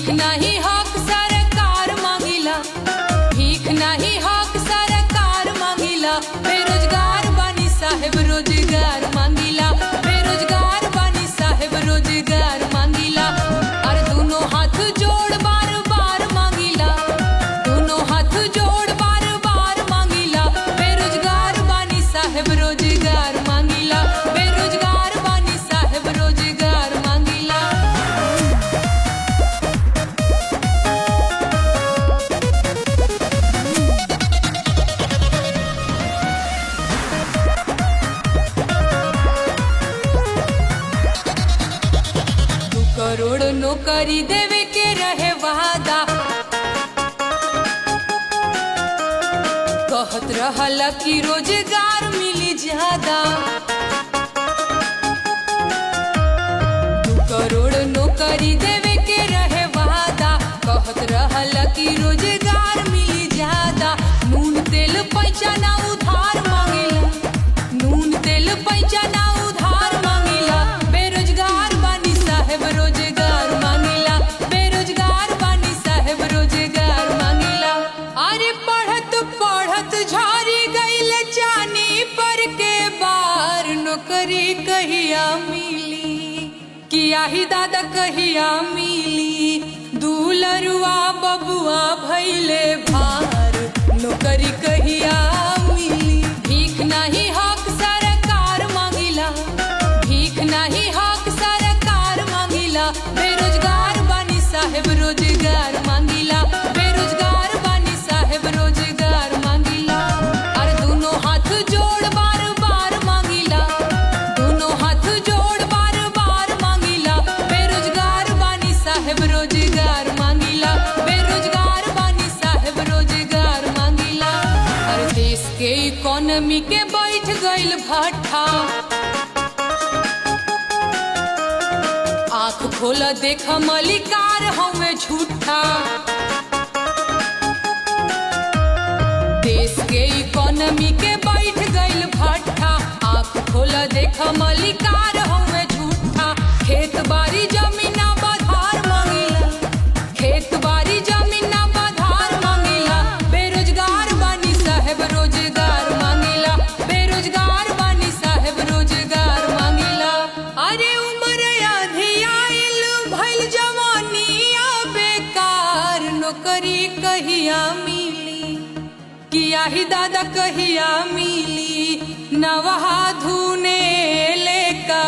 भीख नहीं हक सरकार मांगिला, भीख नहीं हक सरकार मांगिला। बेरोजगार बानी साहेब रोजगार मांगिला, बेरोजगार बानी साहेब रोजगार मांगिला। और दोनों हाथ जोड़ बार बार मांगिला, दोनों हाथ जोड़ बार बार मांगिला। बेरोजगार बानी साहेब रोजगार मांगिला, बेरोजगार बानी साहेब रोजगार मांगिला। करोड़ नौकरी देवे के रहे वादा, कहत रहला कि रोजगार मिली ज्यादा। 2 करोड़ नौकरी देवे के रहे वादा, कहत रहला कि रोजगार मिली ज्यादा। नून तेल पैसा ना उधार मांगिला, नून तेल पैसा ना उधार मांगिला। बेरोजगार बानी साहेब रोजगार मांगिला, बेरोजगार बानी साहेब रोजगार मांगिला। अरे पढ़त पढ़त झारी गइल जानी पर के बार, नौकरी कहिया मिली किया ही दादा कहिया मिली। दूलरुआ बबुआ भैले भार, नौकरी कहिया मिली। भीख नहीं हक सरकार मांगिला, भीख नहीं हक सरकार मांगिला। बेरोजगार बानी साहेब रोजगार मांगिला, बेरोजगार बानी साहेब रोजगार मांगिला। और दोनों हाथ जोड़ बार बार मांगिला, दोनों हाथ जोड़ बार बार मांगिला। बेरोजगार बानी साहेब रोजगार मांगिला, बेरोजगार बानी साहेब रोजगार मांगिला। और देश के इकोनॉमी के बैठ गइल भट्ठा, आँख खोल देख मलिकार हमें झूठा। देश के इकोनॉमी के बैठ गइल भट्ठा, आँख खोल देख मलिकार हमें झूठा। खेत बाड़ी जमीना बधार मांगिला, खेत बाड़ी जमीना बधार मांगिला। बेरोजगार बानी साहेब रोजगार मांगिला, बेरोजगार बानी साहेब रोजगार मांगिला। अरे उम्र आधी आइल भइल जवानिया बेकार, नौकरी कहिया मिली किया ही दादा कहिया मिली। नवहा धुने ले का